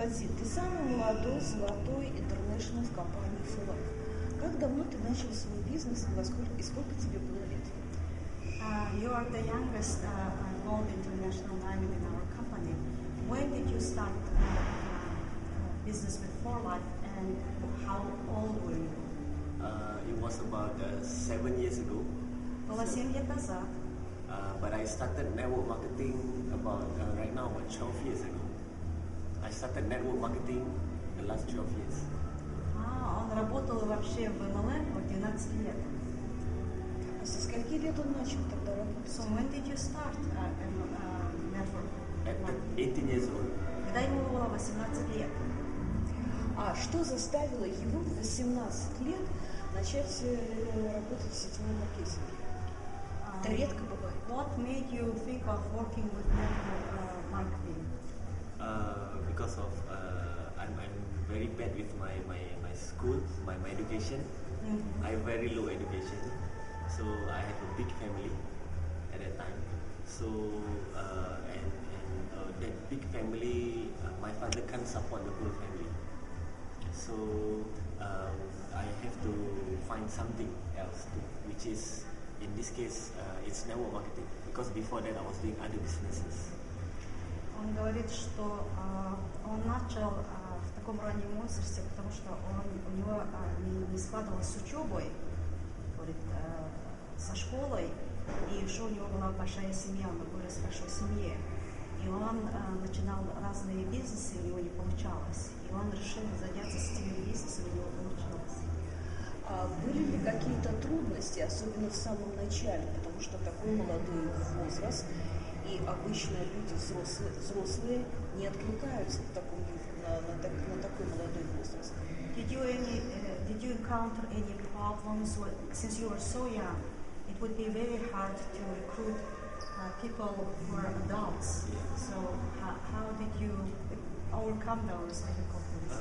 Фадзи, ты самый молодой, золотой, интернешнл в компании Силы. Как давно ты начал свой бизнес и сколько тебе было лет? You are the youngest gold international diamond in our company. When did you start business with For Life and how old were you? It was about 7 years ago. Было 7 лет назад. But I started network marketing about right now about 12 years ago. I started network marketing the last 12 years. Он работал вообще в MLM в 12 лет. А со скольки лет он начал тогда работать? So when did you start network? At 18 years old. Когда ему было 18 лет. А что заставило его в 18 лет начать работать в сетевом маркетинге? Это редко бывает. What made you think of working with network marketing? Because of I'm very bad with my school, my education. Mm-hmm. I have very low education, so I have a big family at that time. So and that big family, my father can't support the whole family. So I have to find something else, which is in this case it's network marketing. Because before that I was doing other businesses. Он говорит, что он начал в таком раннем возрасте, потому что у него не складывалось с учебой, говорит, со школой, и еще у него была большая семья, он вырос в большой семье. И он начинал разные бизнесы, у него не получалось. И он решил заняться сетевым бизнесом, у него получилось. А были ли какие-то трудности, особенно в самом начале, потому что такой молодой возраст, и обычно люди взрослые не откликаются на такой молодой возраст? Did you encounter any problems since you were so young? It would be very hard to recruit people who are adults. So how did you overcome those difficulties?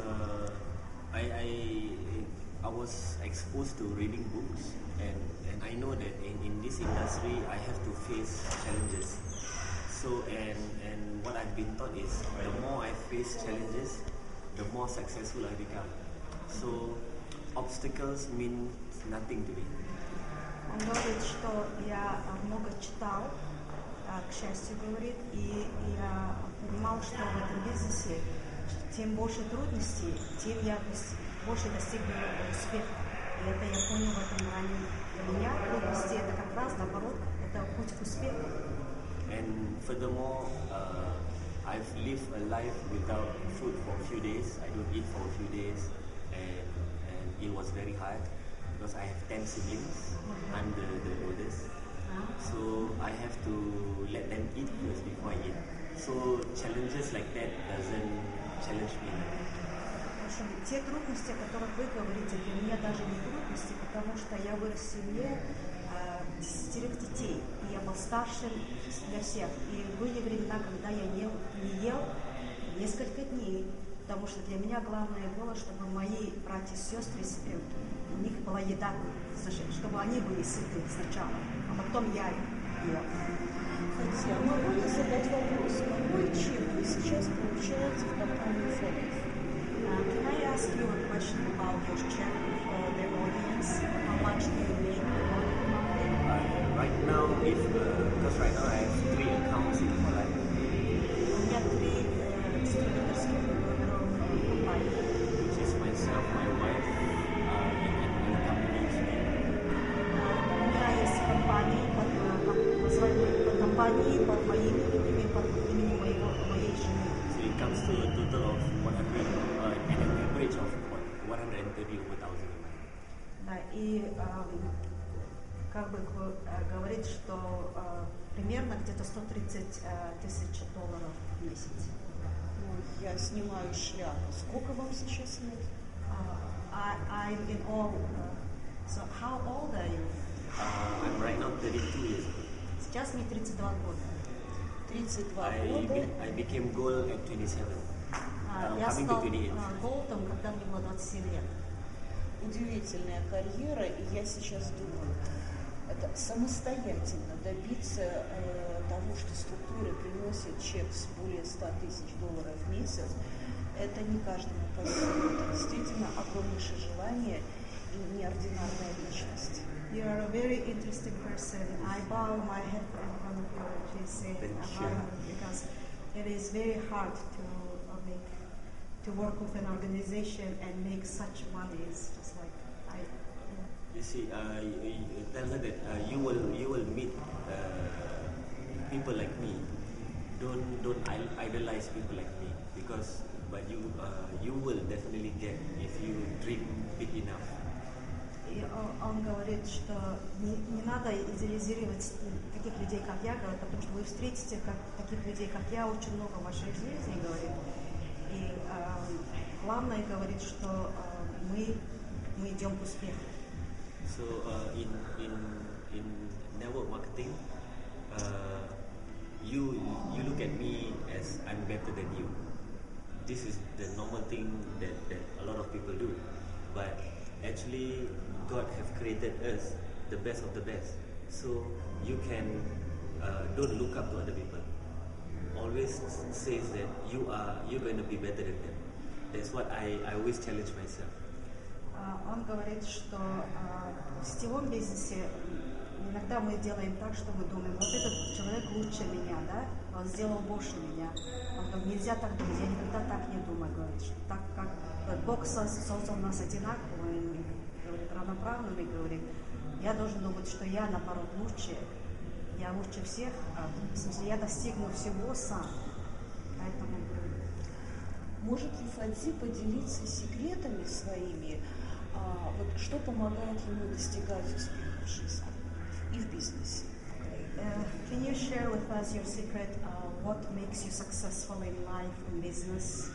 I was exposed to reading books, and I know that in this industry I have to face challenges. So and what I've been taught is the more I face challenges, the more successful I become. So obstacles mean nothing to me. Он говорит, что я много читал, к счастью, говорит, и я понимал, что в этом бизнесе тем больше трудностей, тем я больше достигну успеха. И это я понял в этом ранее. Для меня трудности это как раз наоборот, это путь к успеху. And furthermore, I've lived a life without food for a few days. I don't eat for a few days, and it was very hard because I have 10 siblings. I'm the oldest, so I have to let them eat first before I eat. So challenges like that doesn't challenge me. Те трудности, о которых вы говорите, для меня даже не трудности, потому что я вырос в семье 10 детей, и я был старшим для всех. И были времена, когда я не ел несколько дней, потому что для меня главное было, чтобы мои братья и сестры, у них была еда, чтобы они были сыты сначала, а потом я ел. Хотя, могу я задать вопрос, какой чек вы сейчас получаете в компании «Надеюсь»? Can I ask you a question about your check for the audience? How much do you make monthly? Right now, because right now I have 3 accounts in my life. У меня 3 дистрибьюторских номеров компании. Which is myself, my wife, and a company. У меня есть компании под моим именем и под именем моей жены. So it comes to a total of 100, an average of 130,000. Да, и как бы говорит, что примерно где-то 130 тысяч долларов в месяц. Ну, я снимаю шляпу. Сколько вам сейчас лет? I'm in all. So how old are you? I'm right now 32 years old. Сейчас мне 32 года. 32 года. I became gold at 27. Я Coming стал to 28. голдом, когда мне было 27 лет. Удивительная карьера, и я сейчас думаю, это самостоятельно добиться того, что структура приносит чек с более 100 тысяч долларов в месяц, Это не каждому позволит. Это действительно огромнейшее желание и неординарная личность. You are a very interesting person. I bow my head in front of you, please say because it is very hard to work with an organization and make such money. It's just like You see, you tell her that you will meet people like me. Don't idolize people like me but you will definitely get if you dream big enough. И он говорит, что не надо идеализировать таких людей, как я, говорит, потому что вы встретите таких людей, как я, очень много в вашей жизни, говорит. И главное, говорит, что мы идем к успеху. So in network marketing, you look at me as I'm better than you. This is the normal thing that a lot of people do, but actually God have created us the best of the best. So you can don't look up to other people. Always says that you're going to be better than them. That's what I always challenge myself. Он говорит, что в сетевом бизнесе иногда мы делаем так, что мы думаем, вот этот человек лучше меня, да, он сделал больше меня. Он говорит, нельзя так думать, я никогда так не думаю, говорит, что так как Бог создал нас одинаковыми, говорит, равноправными, говорит, я должен думать, что я, наоборот, лучше, я лучше всех, в смысле, я достигну всего сам. Поэтому... Может ли Фадзи поделиться секретами своими, вот что помогает ему достигать успеха в жизни и в бизнесе? Can you share with us your secret? What makes you successful in life and business?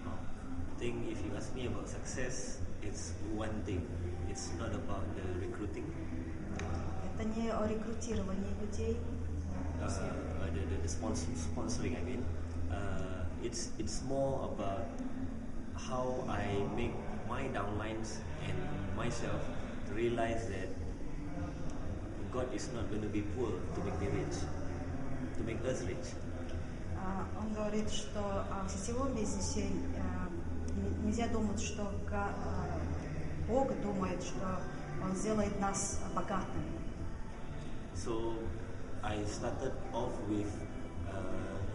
I think if you ask me about success, it's one thing. It's not about the recruiting. Это не о рекрутировании людей. The sponsoring, I mean. It's more about how I make my downlines and myself realize that God is not going to be poor to make me rich, to make us rich. Он говорит, что в сетевом бизнесе нельзя думать, что Бог думает, что Он сделает нас богатыми. So I started off with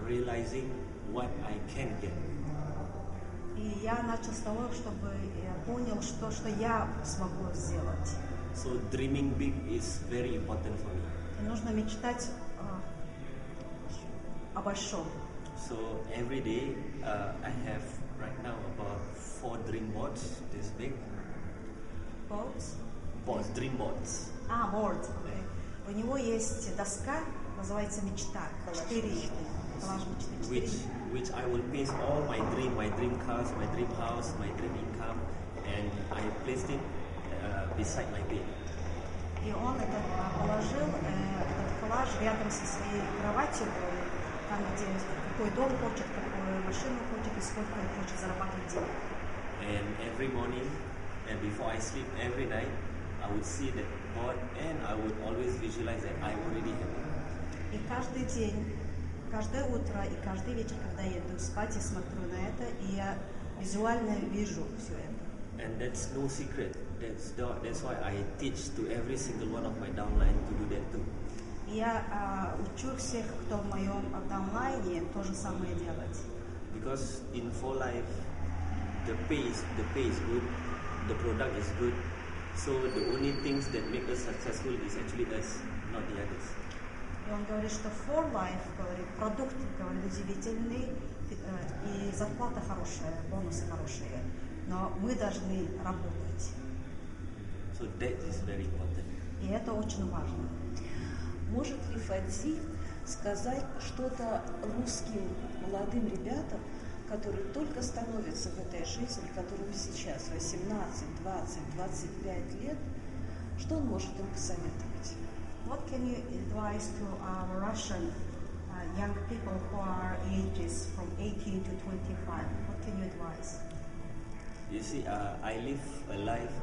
realizing what I can get. И я начал с того, чтобы я понял, что я смогу сделать. So dreaming big is very important for me. И нужно мечтать о большом. So every day I have right now about 4 dream boards this big. Boards? Boards, dream boards. Boards. Okay. У него есть доска, называется мечта. 4 коллаж мечты. Which I will paste all my dream cars, my dream house, my dream income, and I placed it beside my bed. И он положил этот коллаж рядом со своей кроватью, там, где какой дом хочет, какую машину хочет и сколько он хочет зарабатывать денег. And every morning and before I sleep every night, I would see that board and I would always visualize that I already have it. И каждый день, каждое утро и каждый вечер, когда я иду спать, я смотрю на это, и я визуально вижу все это. And that's no secret. That's why I teach to every single one of my downline to do that too. Я учу всех, кто в моем даунлайне, то же самое делать. Because in for life, the pay is good, the product is good, so the only things that make us successful is actually us, not the others. И он говорит, что for life, говорит, продукт, говорит, удивительный, и зарплата хорошая, бонусы хорошие, но мы должны работать. So that is very important. И это очень важно. Может ли Фадзи сказать что-то русским молодым ребятам, которые только становятся в этой жизни, которым сейчас 18, 20, 25 лет, что он может им посоветовать? What can you advise to our Russian young people who are ages from 18 to 25? What can you advise? You see, I live a life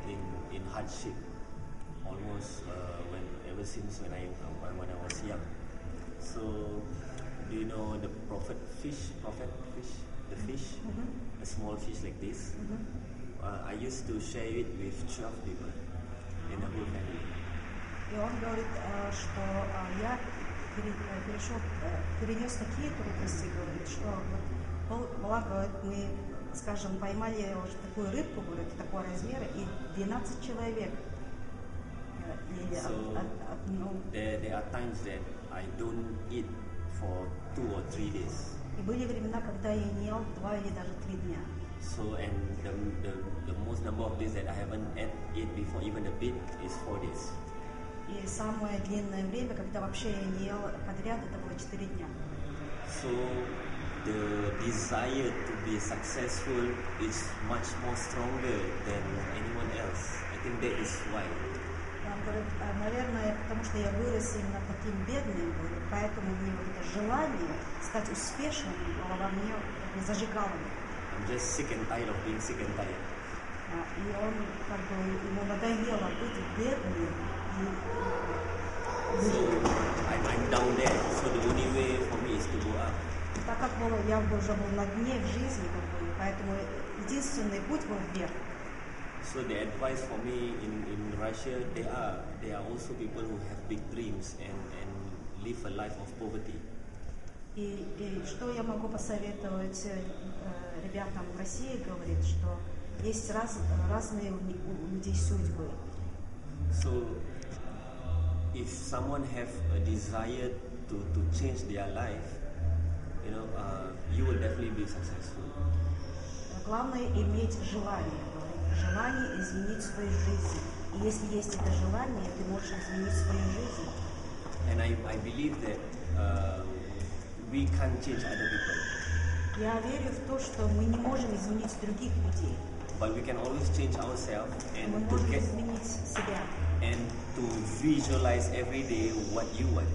in hardship, almost ever since when I was young. So, do you know the prophet fish? the fish, a small fish like this. I used to share it with 12 people in the whole family. И он говорит, что я перенес такие трудности, говорит, что была, говорит, мы, скажем, поймали уже такую рыбку, говорит, такого размера, и 12 человек ели There are times that I don't eat for 2 or 3 days. И были времена, когда я не ел 2 или даже 3 дня. So, and the most number of days that I haven't ate before even a bit is 4 days. И самое длинное время, когда вообще я не ел подряд, это было 4 дня. So the desire to be successful is much more stronger than anyone else. I think that is why. Он говорит, наверное, потому что я вырос именно таким бедным, говорит, поэтому мне вот это желание стать успешным было во мне зажигало. I'm just sick and tired of being sick and tired. И он, как бы, ему надоело быть бедным. So I'm down there. So the only way for me is to go up. Так как я уже был на дне в жизни, как бы, поэтому единственный путь был вверх. So the advice for me in Russia, there are also people who have big dreams and live a life of poverty. И что я могу посоветовать ребятам в России, говорит, что есть разные у людей судьбы. So if someone have a desire to change their life, you will definitely be successful. Главное иметь желание. Желание изменить свою жизнь. И если есть это желание, ты можешь изменить свою жизнь. And I believe that we can't change other people. Я верю в то, что мы не можем изменить других людей. But we can always change ourselves and Мы можем изменить себя. And to visualize every day what you want.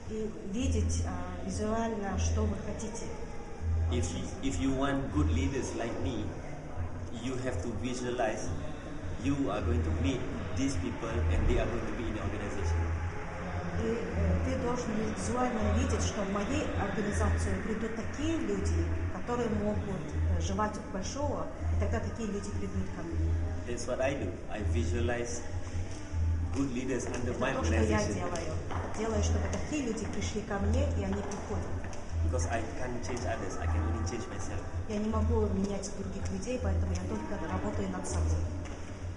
И видеть визуально, что вы хотите. If you want good leaders like me, you have to visualize you are going to meet these people and they are going to be in the organization. И ты должен визуально видеть, что в моей организации придут такие люди, которые могут желать большого, и тогда такие люди придут ко мне. That's what I do. I visualize good leaders under my Это то, что я organization. делаю, чтобы такие люди пришли ко мне, и они приходят. Because I can't change others, I can only change myself. Я не могу менять других людей, поэтому я только работаю над собой.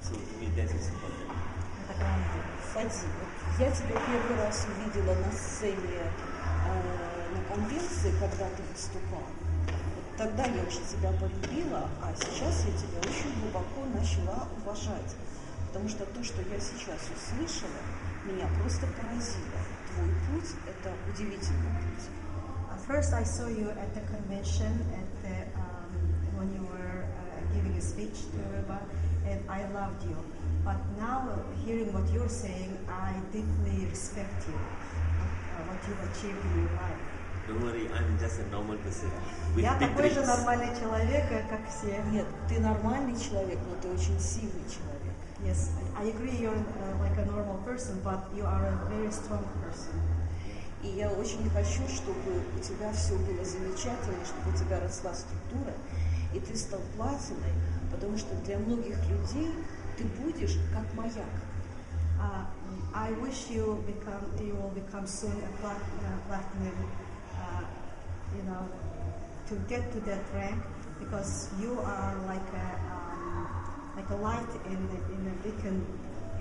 So to me that is important. Это главное. Фадзи, я тебя первый раз увидела на сцене на конвенции, когда ты выступал. Вот тогда я уже тебя полюбила, а сейчас я тебя очень глубоко начала уважать. Потому что то, что я сейчас услышала, меня просто поразило. Твой путь – это удивительный путь. First, I saw you at the convention when you were giving a speech to everybody, and I loved you. But now, hearing what you're saying, I deeply respect you, what you've achieved in your life. Don't worry, I'm just a normal person. Я такой же нормальный человек, как все. Нет, ты нормальный человек, но ты очень сильный человек. Yes, I agree you're like a normal person, but you are a very strong person. И я очень хочу, чтобы у тебя все было замечательно, чтобы у тебя росла структура, и ты стал платиной, потому что для многих людей ты будешь как маяк. I wish you will become soon a platinum, to get to that rank, because you are like a light in a beacon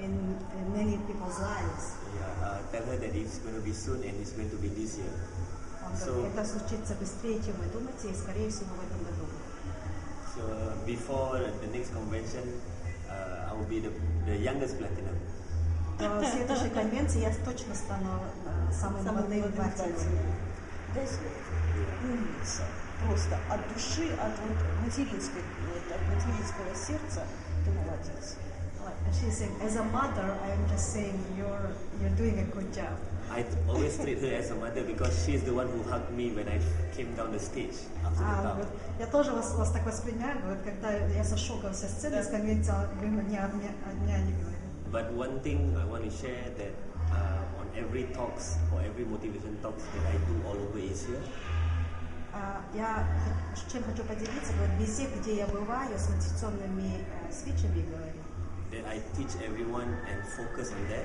in many people's lives. Yeah, tell her that it's going to be soon and it's going to be this year. Это случится быстрее, чем вы думаете, и скорее всего в этом году. So before the next convention, I will be the youngest platinum. В следующей конвенции я точно стану самым молодым платиновым. Умница. Просто от души, от материнского сердца ты молодец. She's saying, as a mother, I am just saying you're doing a good job. I always treat her as a mother because she's the one who hugged me when I came down the stage after the talk. Я тоже вас так воспринимаю, когда я сошел со сцены с конвенции, вы меня обняли. But one thing I want to share that on every talks or every motivation talks that I do all over Asia, Я чем хочу поделиться, вот везде, где я бываю, с мотивационными свечами говорю, that I teach everyone and focus on that.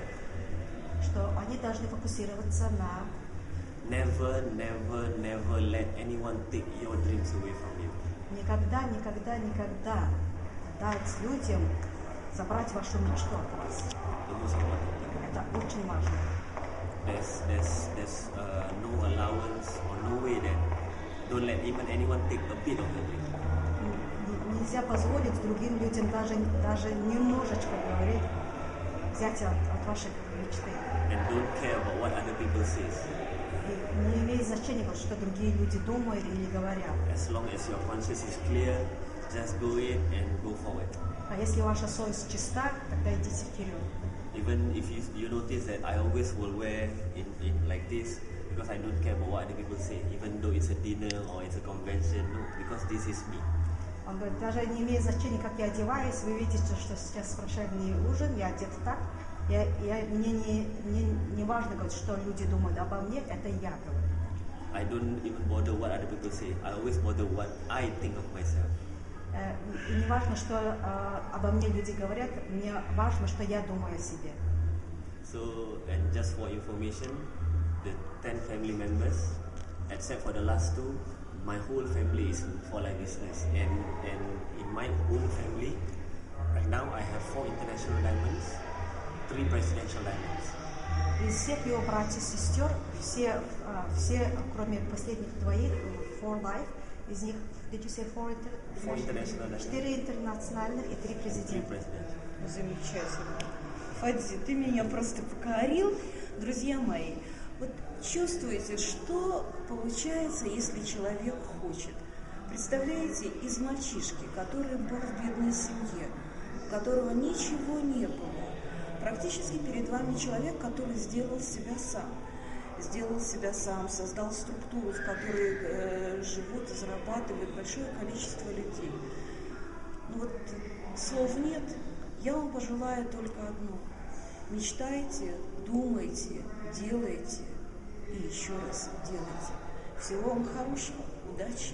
что они должны фокусироваться на Never, never, never let anyone take your dreams away from you. никогда дать людям забрать вашу мечту от вас. The most important thing. Это очень важно. There's no allowance or no way that don't let even anyone take a bit of your dream. Нельзя позволить другим людям даже немножечко говорить, взять от вашей мечты. And don't care about what other people says. И не имеет значения, что другие люди думают или говорят. As long as your conscience is clear, just go in and go forward. А если ваша совесть чиста, тогда идите вперед. Even if you notice that I always will wear in like this because I don't care about what other people say, even though it's a dinner or it's a convention, no, because this is me. Он говорит, даже не имеет значения, как я одеваюсь, вы видите, что сейчас прошедший ужин, я одета так, мне не важно, говорит, что люди думают обо мне, это я говорю. I don't even bother what other people say. I always bother what I think of myself. И не важно, что обо мне люди говорят, мне важно, что я думаю о себе. So, and just for information, the 10 family members, except for the last 2, my whole family is for life business. And in my own family, right now I have 4 international diamonds, 3 presidential diamonds. Из всех его братьев и сестер, все, кроме последних двоих, for life, из них, did you say 4 international? 4 интернациональных и 3 президента. Замечательно. Фадзи, ты меня просто покорил. Друзья мои, вот чувствуете, что получается, если человек хочет. Представляете, из мальчишки, который был в бедной семье, у которого ничего не было, практически перед вами человек, который сделал себя сам, создал структуру, в которой живут и зарабатывают большое количество людей. Ну вот слов нет, я вам пожелаю только одно. Мечтайте, думайте, делайте и еще раз делайте. Всего вам хорошего, удачи!